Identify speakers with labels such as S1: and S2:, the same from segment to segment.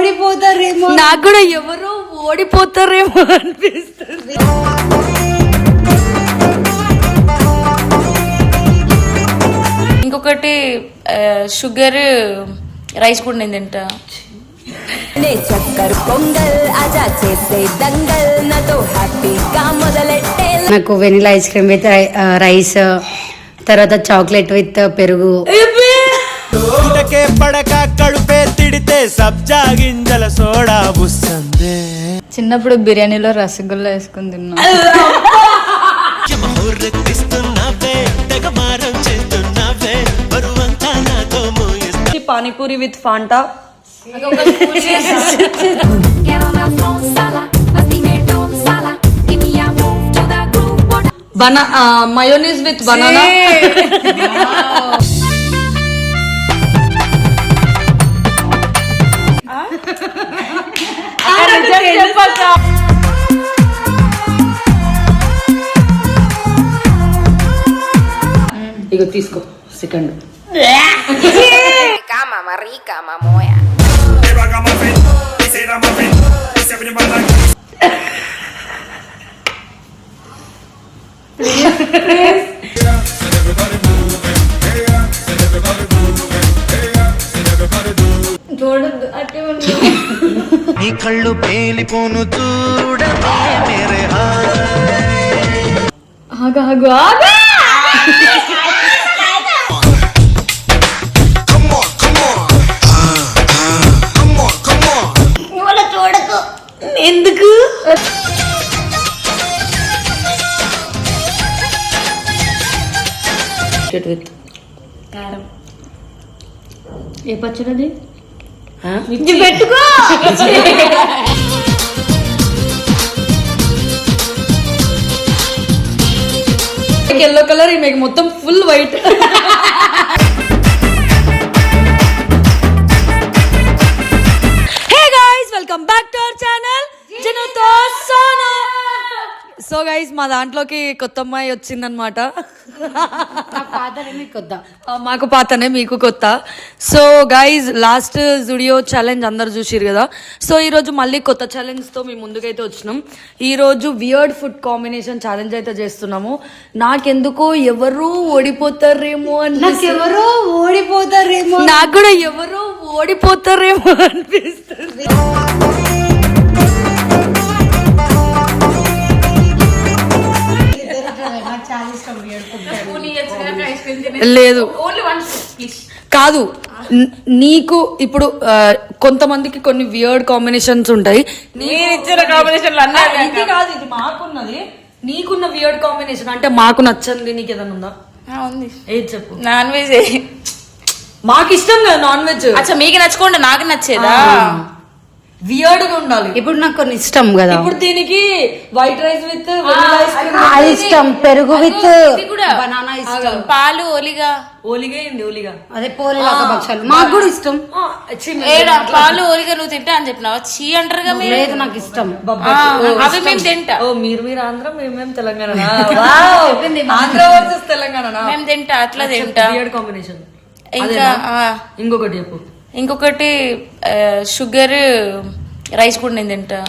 S1: ఓడిపోతారేమో,
S2: నాకు కూడా ఎవరో ఓడిపోతారేమో అనిపిస్తుంది. ఇంకొకటి షుగర్ రైస్ కూడా నేను తింటా.
S1: నాకు vanilla ice cream with rice, తర్వాత చాక్లెట్ విత్ పెరుగు.
S3: చిన్నప్పుడు బిర్యానీలో రసగుల్లా వేసుకుని తిన్నా.
S2: Panipuri with Fanta, mayonnaise with banana, ఇగో తీసుకో సెకండ్.
S3: చూడద్దు అట్టే
S4: నీ కళ్ళు పేలిపోను చూడవే మేరే
S3: ఆగు ఆగు ఆగు.
S2: చూడకు ఎందుకు? విత్ కారం.
S3: ఏ పచ్చడి
S2: పెట్టుకో. ఎల్లో కలర్, మీకు మొత్తం full white. Hey guys, welcome back to our channel జనుతో సోను. సో గైస్, మా దాంట్లోకి కొత్త అమ్మాయి వచ్చిందనమాట. మాకు పాతనే, మీకు కొత్త. So guys, last Zudio challenge అందరు చూసిరు కదా. సో ఈరోజు మళ్ళీ కొత్త ఛాలెంజ్ తో మీ ముందుకైతే వచ్చినాం. ఈరోజు వియర్డ్ ఫుడ్ కాంబినేషన్ ఛాలెంజ్ అయితే చేస్తున్నాము. నాకెందుకో ఎవరో ఓడిపోతారేమో
S1: ఓడిపోతారేమో,
S2: నాకు కూడా ఎవరో ఓడిపోతారేమో అనిపిస్తుంది. లేదు కాదు, నీకు ఇప్పుడు కొంతమందికి కొన్ని వియర్డ్ కాంబినేషన్స్ ఉంటాయి. ఇది కాదు, ఇది మాకున్నది. నీకున్న వియర్డ్ కాంబినేషన్ అంటే మాకు నచ్చంది నీకు ఏదైనా ఉందా?
S3: ఉంది.
S2: ఏది చెప్పు.
S3: Non veg.
S2: మాకు ఇష్టం కదా నాన్ వెజ్.
S3: అచ్చా, మీకు నచ్చుకోండి, నాకు నచ్చేదా?
S2: వియర్డ్ గా ఉండాలి.
S1: ఇప్పుడు నాకు కొన్ని ఇష్టం కదా.
S2: ఇప్పుడు దీనికి వైట్ రైస్ విత్
S1: అది ఇష్టం, పెరుగు విత్ బనానా ఇష్టం,
S3: పాలు ఓలిగా.
S2: ఓలిగా ఏంది? ఓలిగా
S1: అదే పోలేలాగా భక్షాలు మాకు కూడా ఇష్టం.
S3: పాలు ఓలిగా నువ్వు తింటా అని చెప్పినావా? చీ అంటారుగా మీరు.
S1: లేదు, నాకు ఇష్టం.
S3: అవి మేము తింటా.
S2: ఓ మీరు ఆంధ్ర, మేము తెలంగాణ. ఆంధ్ర వర్సెస్ తెలంగాణ.
S3: మేము తింటా, అట్లా తింటా.
S2: Weird combination.
S3: ఇంకా
S2: ఇంకొకటి చెప్పు.
S3: ఇంకొకటి షుగర్ రైస్ కూడా నేను తింటా.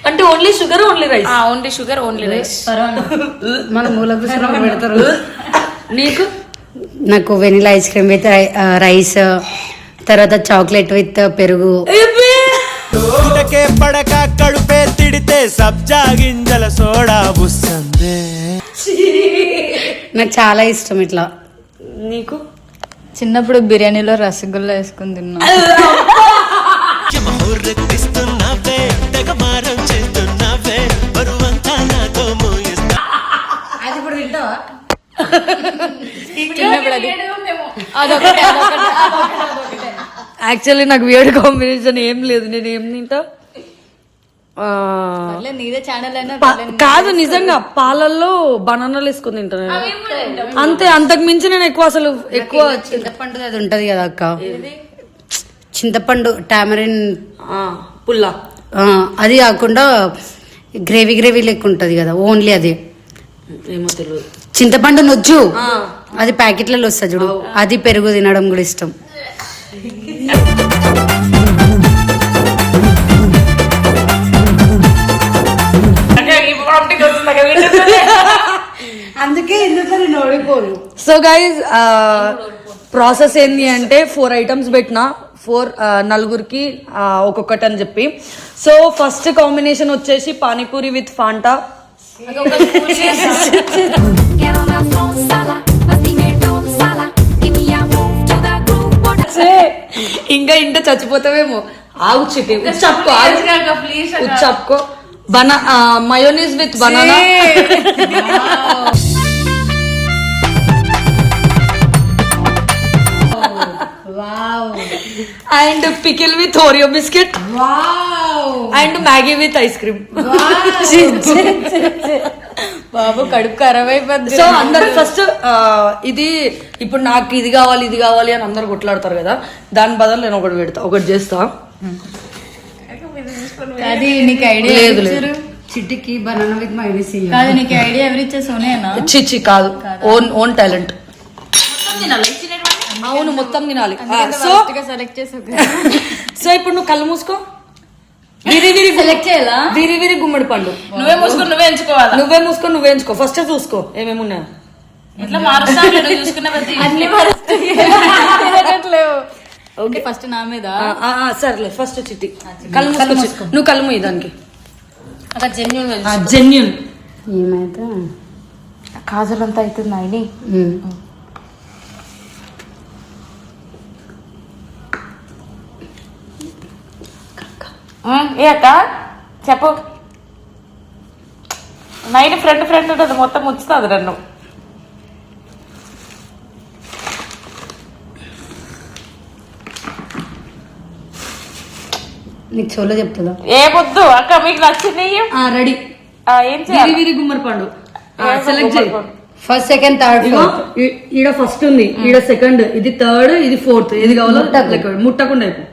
S2: అంటే only sugar, only rice?
S3: Only sugar, only rice.
S1: మన మూల పెడతారు.
S2: నీకు?
S1: నాకు vanilla ice cream with rice, తర్వాత చాక్లెట్ విత్ పెరుగు.
S4: పడక కడుపే తిడితే సబ్జా గింజల సోడా బుస్సందే.
S1: నాకు చాలా ఇష్టం ఇట్లా.
S2: నీకు?
S3: చిన్నప్పుడు బిర్యానీలో రసగుల్లా వేసుకుని తిన్నా.
S1: అది ఇప్పుడు తింటావా?
S2: యాక్చువల్లీ నాకు వియర్డ్ కాంబినేషన్ ఏం లేదు. నేను ఏం తింటా?
S3: నీదే ఛానల్ అయినా
S2: కాదు, నిజంగా పాలల్లో బనానాలు వేసుకుని తింటాను అంతే. అంతకు మించి నేను ఎక్కువ
S1: చింతపండు అది ఉంటది కదా అక్క, చింతపండు టామరిన్
S2: పుల్ల,
S1: అది కాకుండా గ్రేవీ లెక్క ఉంటది కదా, ఓన్లీ అది.
S2: ఏమో తెలియదు.
S1: చింతపండు నుజ్జు అది ప్యాకెట్లలో వస్తుంది చూడు, అది పెరుగు తినడం కూడా ఇష్టం. అందుకే ఇందులో నేను ఓడిపోను.
S2: సో గైజ్ ప్రాసెస్ ఏంది అంటే 4 items పెట్టిన, 4 నలుగురికి ఒక్కొక్కటి అని చెప్పి. సో ఫస్ట్ కాంబినేషన్ వచ్చేసి panipuri with Fanta.
S5: Get on my phone, Sala. Let's sing it, don't Sala. Give me a move to the groove.
S2: ఇంకా ఇంట చచ్చిపోతావేమో. ఆగు చిట్టి, ఉచ్చప్పుకో, ఉచ్చప్పుకో. Mayonnaise with banana. And pickle with Oreo biscuit. And Maggi with ice cream.
S3: బాబు కడుపు ఖరాబ్ అయిపోద్ది.
S2: సో అందరు ఫస్ట్ ఇది ఇప్పుడు నాకు ఇది కావాలి అని అందరు కొట్లాడతారు కదా, దాని బదులు నేను ఒకటి పెడతా, ఒకటి చేస్తా.
S3: అది నీకు ఐడియా
S2: లేదు
S1: చిట్టికి బనానా విత్ మైనస్.
S3: కాదు, నీకు ఐడియా ఎవరు ఇచ్చే సోనేనా?
S2: చిచ్చి కాదు, ఓన్ టాలెంట్. అవును, మొత్తం తినాలి. సో
S3: సెలెక్ట్ చేసావు.
S2: సో ఇప్పుడు నువ్వు కళ్ళు మూసుకో. విరి
S3: సెలెక్ట్ చేయాలా?
S2: విరి గుమ్మడి పండు.
S3: నువ్వే మూసుకొని నువ్వే ఎంచుకోవాలా?
S2: నువ్వే మూసుకొని నువ్వే ఎంచుకో. ఫస్ట్ చూసుకో ఏమేమి ఉన్నాయో.
S3: ఇట్లా మారుస్తా చూసుకున్న అన్ని మారుస్తావు. ఓకే, ఫస్ట్ నా మీద.
S2: సర్లే, ఫస్ట్ చిట్టి కళ్ళు మూసుకో. నువ్వు కళ్ళు మూయి దానికి.
S3: అక్కడ
S2: జెన్యున్
S1: ఏమైతే
S3: కాజల్ అంతా అవుతుంది ఆయన. ఏ అక్క చెప్పు. నైట్ ఫ్రెండ్ ఉంటుంది, మొత్తం ముచ్చుతుంది నన్ను.
S1: నీకు చోలో చెప్తుందా?
S3: ఏ పొద్దు అక్క మీకు నచ్చింది.
S2: రెడీ.
S3: ఏం చేయాలి?
S2: విరి గుమ్మడి పండు సెలెక్ట్ చేయి.
S1: First, second, third.
S2: ఈడ ఫస్ట్ ఉంది, ఈడ సెకండ్, ఇది థర్డ్, ఇది ఫోర్త్. ఏది కావాలో ముట్టకుండా అయిపో.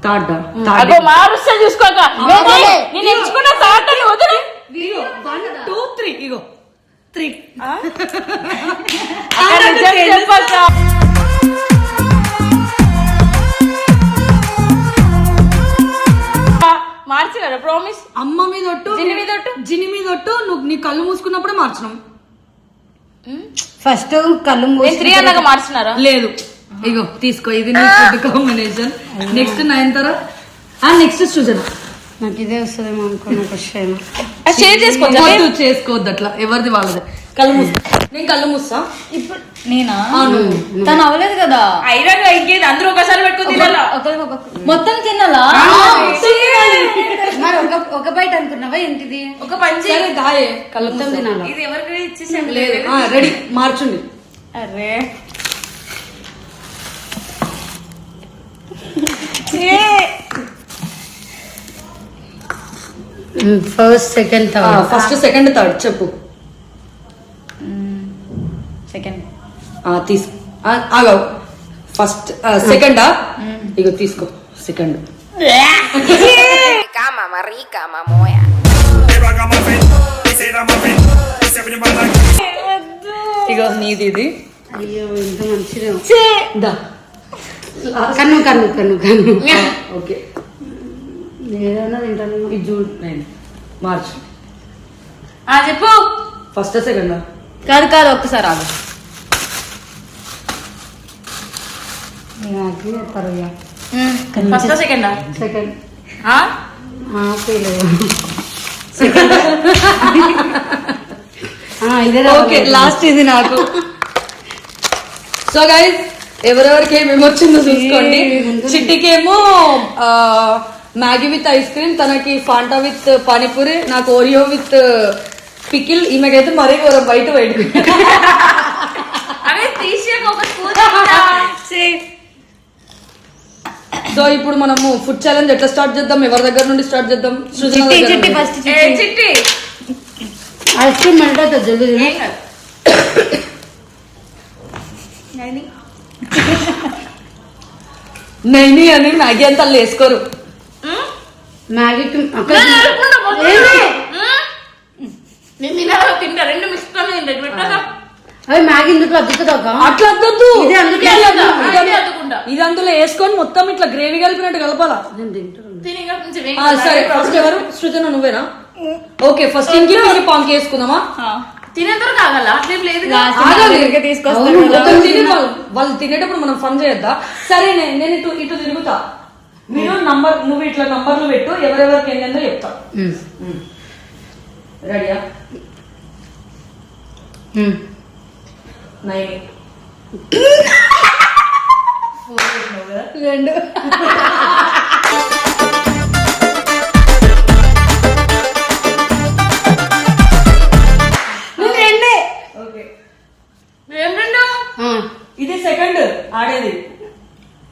S2: థర్డ్
S3: మారుస్తా చూసుకోక. నేను ఎంచుకున్న థర్డ్ అని వదిలే.
S2: 1 2 3 ఇగో 3.
S3: మార్చగలరా? ప్రామిస్.
S2: అమ్మ మీద ఒట్టు, జిని మీద ఒట్టు. నువ్వు నీ కళ్ళు మూసుకున్నప్పుడే మార్చినాం.
S1: ఫస్ట్ కళ్ళు
S3: 3 అన్నాక మార్చినారా?
S2: లేదు, ఇగో తీసుకో. ఇది నీ ఫుడ్ కాంబినేషన్. నెక్స్ట్ 9 నెక్స్ట్ సృజన.
S1: నాకు ఇదే వస్తుందేమో అనుకున్నా.
S3: షేర్
S2: చేసుకోవద్దు అట్లా, ఎవరిది వాళ్ళది. కళ్ళు మూస్తా, నేను కళ్ళు మూస్తా.
S3: ఇప్పుడు నేనా? తను అవ్వలేదు కదా. అయినా ఇంకేది అందరూ ఒకసారి పెట్టుకుని తినాలా? మొత్తం తినాలా?
S1: మరి ఒక బయట అనుకున్నావా ఏంటిది?
S3: ఒక పంచి
S2: దాయే కళ్ళు
S1: మొత్తం తినాలా?
S3: ఇది ఎవరికి ఇచ్చేసాం?
S2: లేదు. రెడీ, మార్చండి.
S3: అరే
S1: first, second, third.
S2: First, second, third చెప్పు.
S3: సెకండ్
S2: తీసుకో. ఆగావు. ఫస్ట్ సెకండా? ఇగో తీసుకో సెకండ్. ఇగో నీది ఇది.
S1: అయ్యో, ఇంత మంచిగా. కన్ను.
S2: ఓకే,
S1: ఏదైనా తింటాను.
S2: ఇది జూన్ 9 మార్చ్.
S3: చెప్పు.
S2: ఫస్ట్ సెకండా?
S3: కాదు ఒక్కసారి ఆగు. First second
S1: second.
S2: Okay, last ఇది నాకు. సో గైస్, ఎవరెవరికి ఏమేమి వచ్చిందో చూసుకోండి. చిట్టికేమో మ్యాగీ విత్ ఐస్ క్రీమ్, తనకి ఫాంటా విత్ పానీపూరి, నాకు ఓరియో విత్ పికిల్. ఈమెకైతే మరీ బయట సో ఇప్పుడు మనము ఫుడ్ ఛాలెంజ్ ఎట్లా స్టార్ట్ చేద్దాం? ఎవరి దగ్గర నుండి స్టార్ట్ చేద్దాం?
S3: చిట్టి
S1: ఐస్ క్రీమ్ అంటే జల్దీ.
S2: నైని అని మ్యాగీ అంతా వేసుకోరు.
S1: మ్యాగీ
S3: తింటా 2 మిక్స్
S1: అవి మ్యాగీ ఇందులో అద్దుతుందా
S2: అట్లా అద్దొద్దు.
S1: ఇదే అందుకే
S2: ఇది
S3: అద్దుకుంటా.
S2: ఇది అందులో వేసుకొని మొత్తం ఇట్లా గ్రేవీ కలిపినట్టు కలపాలా.
S3: తిని ఇంకా కొంచెం
S2: సరే ఫస్ట్ ఎవరు? సృజన నువ్వేనా? ఓకే ఫస్ట్ ఇంకి పాంకి వేసుకుందామా?
S3: తినేంత ఆగల అట్లేం లేదు
S2: వాళ్ళు తినేటప్పుడు మనం ఫన్ చేయొద్దా? సరే నేను ఇటు తిరుగుతా, మీరు నువ్వు ఇట్లా నంబర్లు పెట్టు, ఎవరెవరికి ఏంటో చెప్తా. రెడీయా? 9
S1: 2
S2: ఇది సెకండ్ ఆడేది.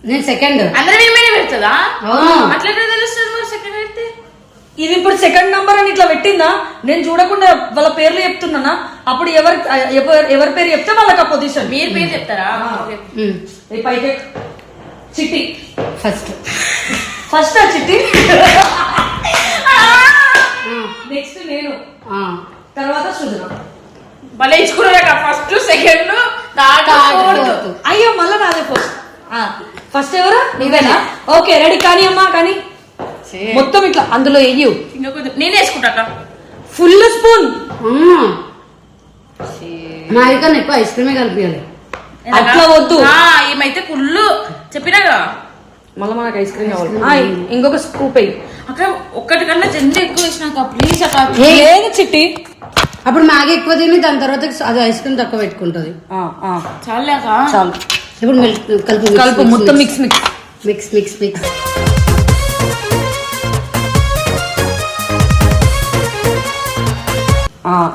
S1: నేను సెకండ్.
S3: అందరూ ఏమైనా పెడుతుందా?
S1: అవును.
S3: అట్లా తెలుస్తుంది మరి సెకండ్ పెడితే.
S2: ఇది ఇప్పుడు సెకండ్ నంబర్ అని ఇట్లా పెట్టిందా? నేను చూడకుండా వాళ్ళ పేర్లు చెప్తున్నానా? అప్పుడు ఎవరి పేరు చెప్తే వాళ్ళకి ఆ పొజిషన్.
S3: మీరు పేరు చెప్తారా?
S2: పైకి చిట్టి
S1: ఫస్ట్
S2: ఆ చిట్టి. నెక్స్ట్ నేను, తర్వాత సృజన.
S3: భలే ఇచ్చుకున్నారా? ఫస్ట్ సెకండ్
S2: అయ్యో మళ్ళా నాదే ఫస్ట్ ఎవరు? నువ్వేనా? Okay ready. కానీ అమ్మా కానీ మొత్తం ఇట్లా అందులో వెయ్యి.
S3: ఇంకా కొంచెం నేను వేసుకుంటా.
S2: Full spoon.
S1: మ్యాగీ కన్నా ఎక్కువ ఐస్ క్రీమే కలిపియాలి.
S2: అట్లా వద్దు.
S3: ఏమైతే ఫుల్ చెప్పినాగా.
S2: మళ్ళీ మనకు ఐస్ క్రీమ్ కావాలి. ఇంకొక స్కూప్ అయ్యి
S3: అక్కడ ఒక్కటి కన్నా జెండ ఎక్కువ వేసినాక ప్లీజ్ అక్కడ
S2: లేదు చిట్టి.
S1: అప్పుడు మ్యాగీ ఎక్కువ తిని దాని తర్వాత అది ఐస్ క్రీమ్ తక్కువ పెట్టుకుంటది.
S3: చాలాక
S2: చాలు.
S1: ఇప్పుడు మిల్క్
S2: కలుపు మొత్తం mix mix
S1: mix mix mix.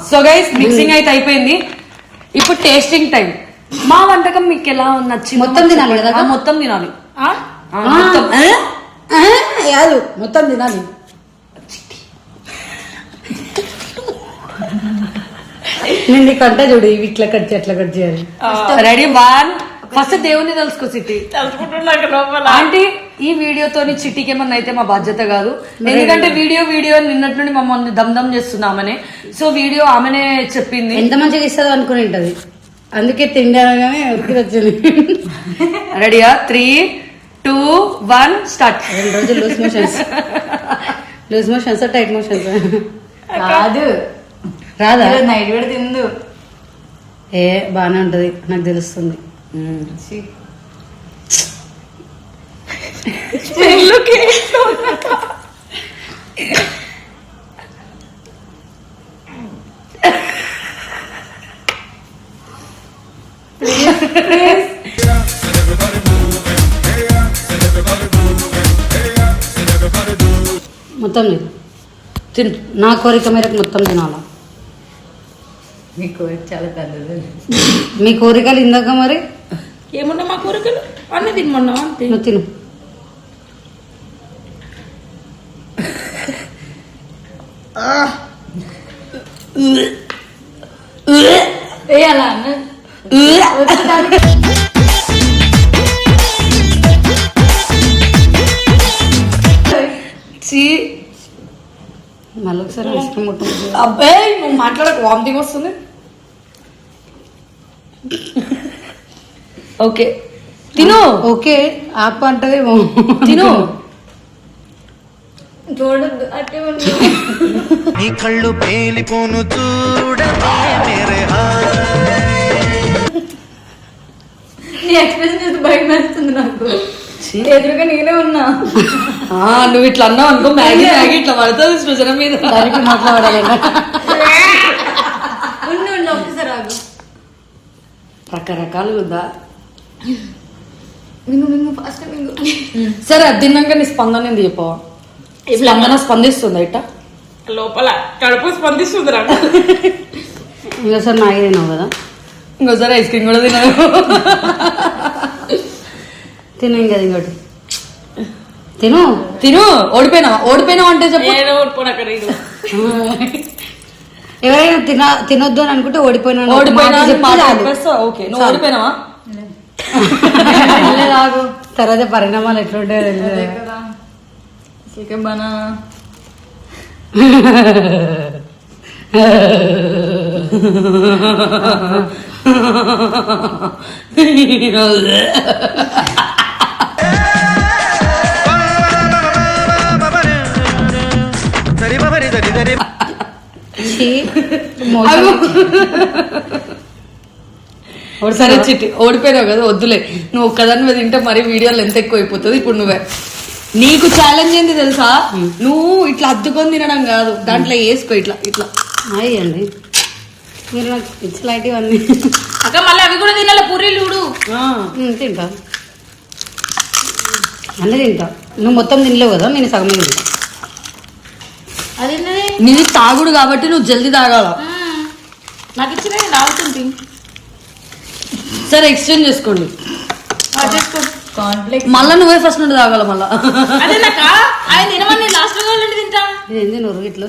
S2: So guys mixing అయితే అయిపోయింది. ఇప్పుడు టేస్టింగ్ టైం. మా వంటకం మీకు ఎలా నచ్చింది?
S1: మొత్తం తినాలి కదా?
S2: మొత్తం తినాలి.
S1: కాదు మొత్తం తినాలి. నేను నీకు అంటా చూడు, ఇవి ఇట్లా కట్ చేయాలి, అట్లా కట్ చేయాలి.
S2: రెడీ 1. ఫస్ట్ దేవుని తెలుసుకో చిట్టి. ఆంటీ ఈ వీడియోతోని చిట్టికి ఏమన్నా అయితే మా బాధ్యత కాదు, ఎందుకంటే వీడియో నిన్నటి నుండి మమ్మల్ని దమ్ చేస్తున్నామనే. సో వీడియో ఆమెనే చెప్పింది.
S1: ఎంత మంచిగా ఇస్తుందో అనుకుని ఉంటది, అందుకే తిండానగానే వచ్చింది.
S2: రెడీయా? 3, 2, 1 స్టార్ట్.
S1: 2 రోజులు లూజ్ మోషన్స్ టైట్ మోషన్స్
S3: కాదు
S1: రాదా?
S3: నైట్ కూడా తిందు.
S1: బానే ఉంటది, నాకు తెలుస్తుంది. మొత్తం తిను. నా కోరిక మేరకు మొత్తం తినాలా?
S3: మీ కోరిక చాలా పెద్దది.
S1: మీ కోరికలు ఇందాక మరి
S3: ఏమన్నా మా కోరికలు అన్నీ తినమన్నా అంతే.
S1: నువ్వు తిను.
S3: అలా అన్న
S1: మళ్ళీ ఒకసారి ఐస్ క్రీమ్ ముట్టుకుంటుంది.
S2: అబ్బాయి నువ్వు మాట్లాడక వామిటింగ్ వస్తుంది. ఓకే తిను.
S1: ఓకే ఆప అంటది
S2: తిను.
S3: చూడద్దు అట్టే ఉంది.
S4: నీ కళ్ళు పేలిపోను చూడవే మేరే
S3: నీ ఎక్స్ప్రెషన్ చూసి భయం వేస్తుంది నాకు. ఎదురుగా నేనే ఉన్నా.
S2: నువ్వు ఇట్లా అన్నావు అనుకో, మ్యాగీ ఇట్లా పడుతుంది సృజన మీద.
S1: దానికి మాట్లాడాలి.
S3: ఉండు ఒకసారి ఆగు.
S2: రకరకాలు ఉందా?
S3: మింగు ఫస్ట్ మింగు.
S2: సరే అది తిన్నాక నీ స్పందన ఏంది చెప్పవా? స్పందన స్పందిస్తుంది ఇట్ట
S3: లోపల కడుపు స్పందిస్తుంది నాకు.
S1: ఇంకోసారి మ్యాగీ తిన్నావు కదా,
S2: ఇంకోసారి ఐస్ క్రీమ్ కూడా తినదు.
S1: తిను. ఇంకా ఇంకోటి తిను.
S2: ఓడిపోయినావా అంటే చెప్పు.
S1: ఎవరైనా తినొద్దు అని అనుకుంటే ఓడిపోయినా
S2: ఓకే నువ్వు ఓడిపోయినావా?
S1: తర్వాత పరిణామాలు ఎట్లుంటాయో
S3: బనా
S1: ఛీ, మోసం.
S2: సరే చిట్టి ఓడిపోయినావు కదా, వద్దులే. నువ్వు ఒక్కదాని మీద తింటే మరి వీడియోలు ఎంత ఎక్కువ అయిపోతుంది. ఇప్పుడు నువ్వే, నీకు ఛాలెంజ్ ఏంది తెలుసా? నువ్వు ఇట్లా అద్దుకొని తినడం కాదు, దాంట్లో వేసుకో ఇట్లా ఇట్లా.
S1: అయ్యండి మీరు నాకు పిచ్చి లైట్ ఇవన్నీ.
S3: అక్క మళ్ళీ అవి కూడా తినాల పూరీలు చూడు.
S1: తింటా, అన్నీ తింటా. నువ్వు మొత్తం తినలేవు కదా, నేను సగం తింటా.
S3: అది
S2: నీది తాగుడు కాబట్టి నువ్వు జల్దీ తాగాల.
S3: నాకు ఇచ్చిన నేను తాగుతుంది.
S2: సరే ఎక్స్చేంజ్ చేసుకోండి.
S3: కాన్ఫ్లిక్ట్
S2: మళ్ళా నువ్వే ఫస్ట్ నుండి తాగాల మళ్ళా.
S3: అదే నాక ఆయన తినమని లాస్ట్ లో తింటా.
S1: ఇదేంది నొరుగు ఇట్లా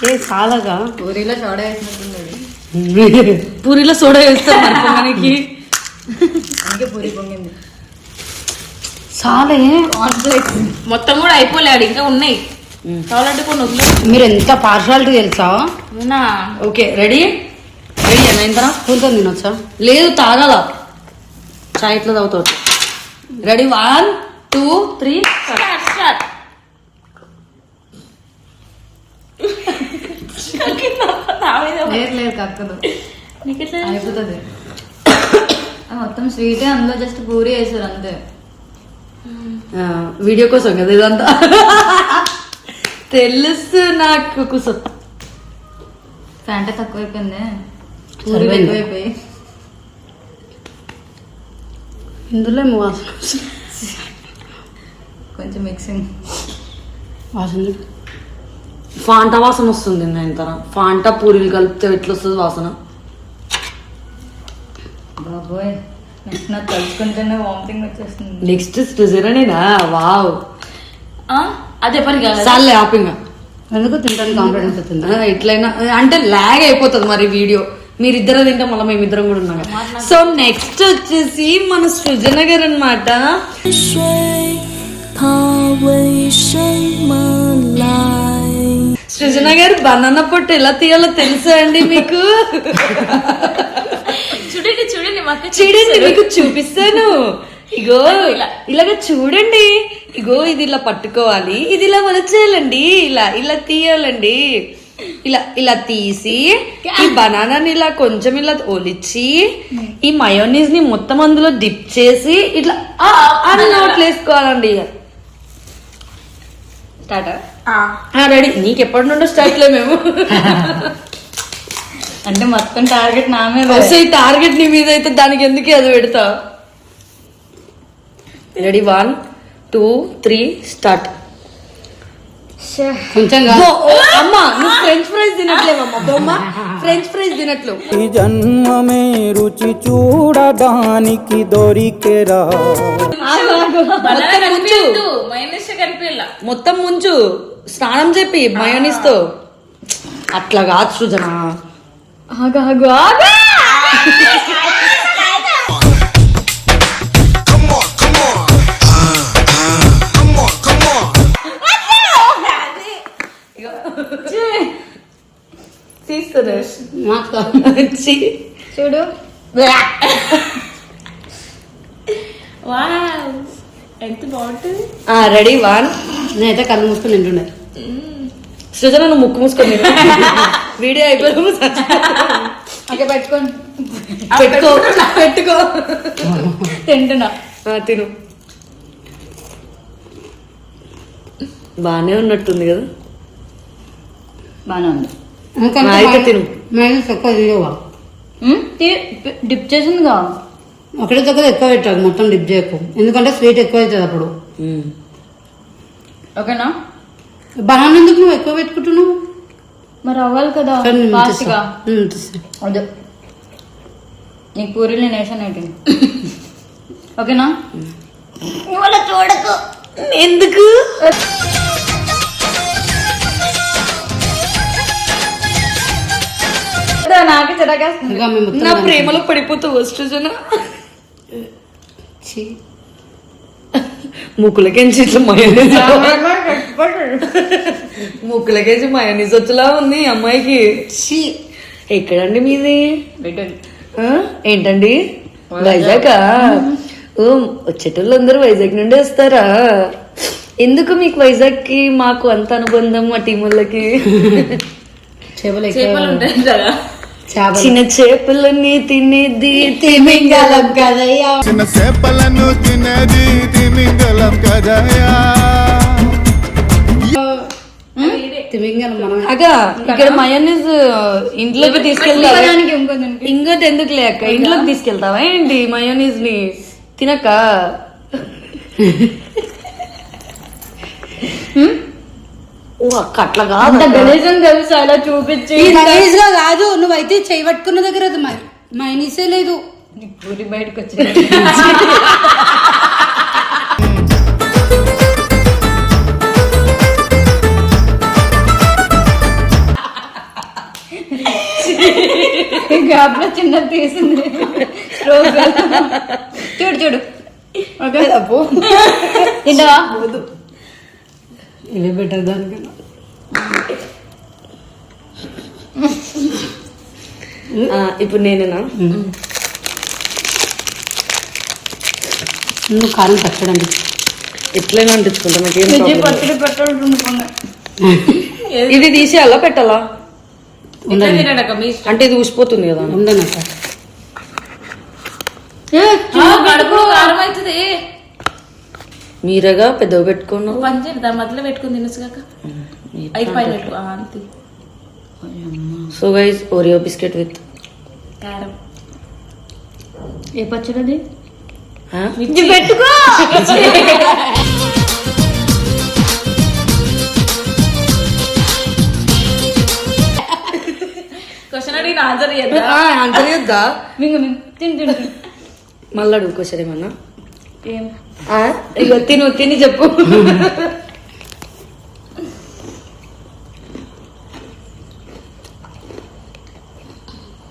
S1: ఏ చాలాగా
S3: పూరీలో సోడా వేసినట్టుంది.
S2: పూరిలో సోడా వేస్తాం మరి పొంగనికి.
S3: అందుకే పూరి పొంగింది.
S1: చాలే.
S3: కాన్ఫ్లిక్ట్ మొత్తం కూడా అయిపోలేడు, ఇంకా ఉన్నాయి. కావాలంటే కొన్ని వద్దు.
S1: మీరు ఎంత పార్షాలిటీ తెలుసా?
S3: అవునా?
S2: ఓకే రెడీ రెడీ అన్న ఇంతరా.
S1: పూలతో తినొచ్చా?
S2: లేదు తాగాల, చాయ్ ఇట్లా తాగుతావు. Ready 1 2 3
S3: start.
S6: లేదు లేదు కక్కదు,
S3: నీకెట్లా
S6: అయిపోతుంది. మొత్తం స్వీటే, అందులో జస్ట్ పూరి వేసారు అంతే.
S2: వీడియో కోసం కదా ఇదంతా. తెలుసు నాకు. కూర్చో.
S6: ఫ్యాంట తక్కువైపోయింది, పూరి
S1: సరిపోయింది.
S6: ఎక్కువైపోయి.
S1: ఇందులో ఏమో వాసన
S6: కొంచెం మిక్సింగ్.
S1: వాసన
S2: ఫాంటా వాసన వస్తుంది. నేను తర ఫాంటా పూరీలు కలిపితే ఎట్లా వస్తుంది వాసన?
S6: బాబోయ్, నెక్స్ట్ నాకు కలుసుకుంటేనే వామిటింగ్ వచ్చేస్తుంది.
S2: నెక్స్ట్ స్టిజరేనా? వావ్.
S3: అదే పని కాదు.
S2: సార్లే ఆపింగా.
S1: ఎందుకు తింటానికి కాన్ఫిడెన్స్ అవుతుంది.
S2: ఇట్లయినా అంటే లాగ్ అయిపోతుంది మరి వీడియో. మీరిద్దరు తింటే మళ్ళీ మేమిద్దరం కూడా ఉన్నాం. సో నెక్స్ట్ వచ్చేసి మన సృజన గారు అనమాట. సృజన గారు బనానా పొట్టు ఎలా తీయాలో తెలుసా అండి మీకు?
S3: చూడండి చూడండి మాకు
S2: చూడండి మీకు చూపిస్తాను. ఇగో ఇలాగ చూడండి. ఇగో ఇది ఇలా పట్టుకోవాలి, ఇది ఇలా వలచేయాలండి, ఇలా ఇలా తీయాలండి. ఇలా ఇలా తీసి ఈ బనానాని ఇలా కొంచెం ఇలా ఒలిచి ఈ మయోనీస్ ని మొత్తం అందులో డిప్ చేసి ఇట్లా అని నోట్లు వేసుకోవాలండి. Start ready. నీకు ఎప్పటి నుండో స్టార్ట్ లే మేము.
S6: అంటే మొత్తం టార్గెట్ నా మీద.
S2: వస్తే ఈ టార్గెట్ నీ మీద అయితే దానికి ఎందుకు అది పెడతా. Ready 1 2 3 start.
S1: కొంచెం
S2: అమ్మా నువ్వు ఫ్రెంచ్ ఫ్రైస్ తినట్లేవమ్మా. బొమ్మ ఫ్రెంచ్ ఫ్రైస్ తినట్లు.
S4: ఈ జన్మమే రుచి చూడడానికి దొరికెరా.
S2: మొత్తం ముంచు,
S3: మైనస్ కనిపించలా.
S2: మొత్తం ముంచు. స్నానం చెప్పి మయోనీస్ తో. అట్లా కాదు సృజన.
S6: ఆగు ఆగు ఆగు.
S2: తీస్తున్నా
S6: చూడు.
S3: వావ్ ఎంత బాగుంటుంది.
S2: రెడీ 1.
S1: నేనైతే కళ్ళు మూసుకొని తింటుండే.
S2: సృజన నువ్వు ముక్కు మూసుకొని వీడియో అయిపోయి
S6: ఓకే పెట్టుకోండి.
S2: పెట్టుకో పెట్టుకో.
S6: తింటున్నా.
S2: తిను. బానే ఉన్నట్టుంది కదా.
S6: బాగా ఉంది.
S2: అయితే తిను.
S1: మేము ఎక్కువ తినేవా?
S6: డిప్ చేసిందిగా.
S1: ఒకటే తక్కువ ఎక్కువ పెట్టాలి, మొత్తం డిప్ చేయకు. ఎందుకంటే స్వీట్ ఎక్కువ అవుతుంది అప్పుడు.
S6: ఓకేనా?
S1: బనానా ఎందుకు నువ్వు ఎక్కువ పెట్టుకుంటున్నావు?
S6: మరి అవ్వాలి కదా
S1: సరే, నేను
S6: ఫాస్ట్గా.
S1: తీస్తా.
S6: అదే నీకు పూరీలు నేను వేసాను ఏంటి? ఓకేనా?
S2: చూడకు. ఎందుకు?
S6: నాకే చిరాకేస్తుంది.
S1: ఇంకా మేము మొత్తం
S2: నా ప్రేమలో పడిపోతావు సృజన.
S1: ఛీ.
S2: ముక్కులకేంచి ఇట్లా మయోనీస్ ముక్కులకేంచి మయోనీస్ వచ్చేలా ఉంది ఈ అమ్మాయికి. ఎక్కడండి మీది? ఆ? ఏంటండి వైజాగ్? ఓ వచ్చేటోళ్ళు అందరూ వైజాగ్ నుండి వస్తారా? ఎందుకు మీకు వైజాగ్ కి మాకు అంత అనుబంధం మా టీం వాళ్ళకి?
S3: చేపలు ఉంటాయి కదా,
S2: చిన్న చేపలన్నీ తినేది తిమింగలం కదయ్యా.
S7: చిన్న చేపలను తినేది తిమింగలం కదయా.
S1: తిమింగలం మనం
S2: అక్క ఇక్కడ మయోనీస్ ఇంట్లోకి తీసుకెళ్తావా? ఇంకోటి ఎందుకు లేక ఇంట్లోకి తీసుకెళ్తావా ఏంటి మయోనీస్ ని? తినక ఓ అక్క అట్లా కాదు.
S3: తెలుసు అలా చూపించి
S1: ఈ రైస్ గా కాదు, నువ్వైతే చేయి పట్టుకున్న దగ్గర అది మైనీసే లేదు.
S3: పూరి బయటకు వచ్చి గ్యాప్ లో చిన్న తీసింది. చూడు చూడు తింటావా?
S1: ఇవే బెటర్ దానికన్నా.
S2: ఇప్పుడు నేనేనా?
S1: నువ్వు కారం పచ్చడండి
S2: ఎట్లయినా అంటించుకుంటా నాకేం
S3: పచ్చడి పెట్టాలి.
S2: ఇది తీసేయాలా పెట్టాలా?
S3: తినడక మీ
S2: అంటే ఇది ఊసిపోతుంది కదా.
S1: ఉందన్న సార్
S3: కడుపు కారం అవుతుంది.
S2: మీరేగా పెద్దగా పెట్టుకున్నావు.
S3: పంచారు దాని మధ్యలో పెట్టుకుని తినచ్చు కాక అయిపోయి అంతే.
S2: So guys Oreo biscuit with
S3: కారం.
S6: ఏ పచ్చడి
S3: పెట్టుకో. క్వశ్చన్ అడిగిన ఆన్సర్
S2: ఆన్సర్ చేద్దా?
S3: తిని
S2: మళ్ళీ అడుగు క్వశ్చన్ ఏమన్నా.
S3: ఏం
S2: ఇక తిని చెప్పు.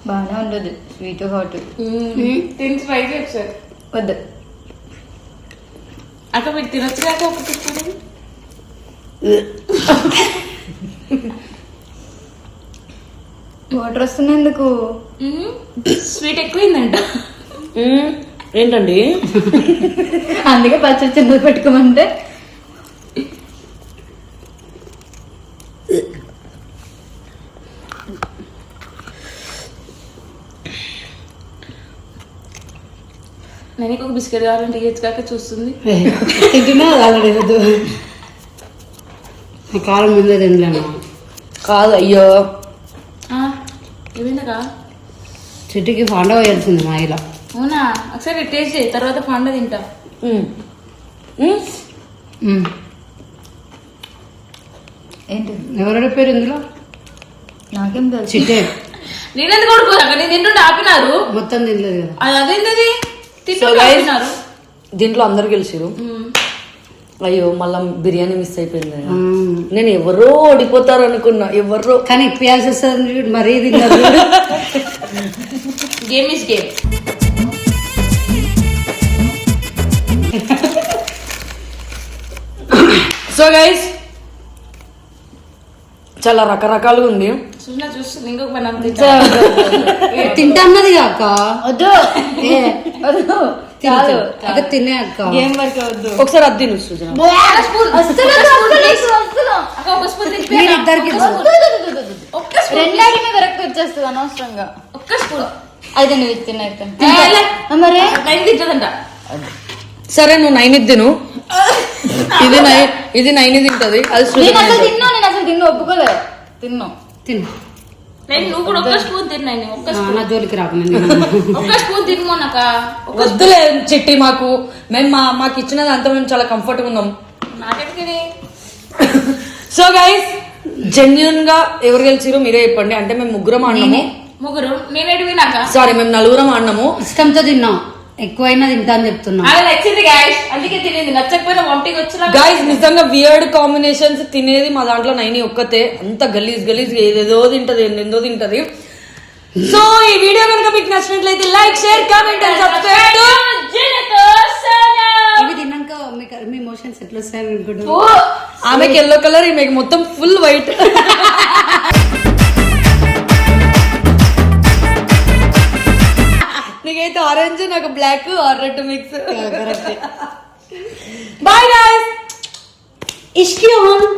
S6: బాగానే ఉండదు, స్వీట్ హాట్
S3: తిని ట్రై చేస్తారు.
S6: వద్దు.
S3: అక్క మీరు తినొచ్చు కాక ఒకటి
S6: వాటర్ వస్తున్నందుకు
S3: స్వీట్ ఎక్కువైందంట.
S2: ఏంటండి?
S6: అందుకే పచ్చడి చిన్నది పెట్టుకోమంటే
S3: నేను ఒక బిస్కెట్ కావాలంటే ఇయ్యచ్చు కాక చూస్తుంది.
S1: తింటున్నా ఆల్రెడీ వద్దు. కారం ముందే తినలేను.
S2: కాదు అయ్యో
S3: ఏమైందకా?
S1: చెట్టుకి పండగ వేయాల్సింది మా ఇలా.
S3: అవునా? ఒకసారి టేస్ట్ చేయి, తర్వాత పండ తింటా.
S6: ఏంటి
S1: ఎవరెవరి పేరు ఇందులో?
S6: నాకేం తెలుసు.
S1: చిట్టే
S3: నేనెందుకు కొడుకోదాక నేను తింటుంటే ఆపినారు.
S1: మొత్తం తినలేదు కదా.
S3: అది అదేంటది
S2: So
S3: తింటుంటే
S2: guys,
S3: ఆపినారు.
S2: దీంట్లో అందరు గెలిచిరు. అయ్యో మళ్ళా బిర్యానీ మిస్ అయిపోయింది.
S1: మ్మ్.
S2: నేను ఎవరో ఓడిపోతారు అనుకున్నా. ఎవరో
S1: కానీ ఇప్పియాల్సి వస్తుంది. మరీ తిన్నారు.
S3: Game is game.
S2: So guys చాలా రకరకాలుగా ఉంది.
S3: చూసినా చూస్తుంది ఇంకొక పని అంతే.
S1: తింటా అన్నది కాక
S6: వద్దు
S1: ఏ
S6: వద్దు చాలు.
S1: అక్క తినే అక్క.
S6: గేమ్ వరకు వద్దు.
S2: ఒకసారి అద్ది నువ్వు సృజన.
S3: అక్క ఒక స్పూన్ తిప్పి
S1: మీరిద్దరికి
S3: ఒక్క స్పూన్
S6: రెండాడిని వెనక్కి వచ్చేస్తుంది అనవసరంగా.
S3: ఒక్క స్పూన్
S6: అయితే నువ్వు ఇది తినైతే
S3: మరి నైన్ తింటదంట.
S2: సరే నువ్వు 9 తిను. ఇది 9 తింటది. అది
S6: నేను అసలు
S2: సృజన.
S6: తిన్నా ఒప్పుకోలేదు. తిన్నా
S1: తిను.
S3: నేను నువ్వు కూడా ఒక్క స్పూన్ తిన్నాయి. ఒక్క స్పూన్
S1: నా జోలికి రాకుండా
S3: ఒక్క స్పూన్ తినమోనక్క.
S2: వద్దులే చెట్టి మాకు మాకు ఇచ్చినది అంతా మేము చాలా కంఫర్ట్ గా ఉన్నాం.
S3: నాకెందుకని?
S2: సో గైస్ జెన్యున్ గా ఎవరు గెలిచిరు మీరే చెప్పండి. అంటే మేము ముగ్గురం ఆడినాము.
S3: ముగ్గురు నేనేటి వినాక
S2: సారీ మేము 4 ఆడినాము.
S1: ఇష్టంతో తిన్నాం. ఎక్కువైనా తింటా అని చెప్తున్నా.
S3: అలా నచ్చింది గాయస్, అందుకే తినేది. నచ్చకపోయినా ఒంటికి వచ్చిన
S2: గైస్ నిజంగా వియర్డ్ కాంబినేషన్స్ తినేది మా దాంట్లో 9 ఒక్కతే. అంత గలీజ్ ఏదేదో తింటది, ఎందో తింటది. సో ఈ వీడియో కనుక మీకు నచ్చినట్లయితే like, share, comment and subscribe.
S1: ఇవి తిన్నాక మీ ఎమోషన్స్ ఎట్లా వస్తాయని అనుకుంటున్నాను.
S2: ఆమెకి ఎల్లో కలర్, ఈమెకి మొత్తం ఫుల్ వైట్. నీకైతే ఆరెంజ్, నాకు black or red mix. Bye guys. ఇష్కి ఆన్.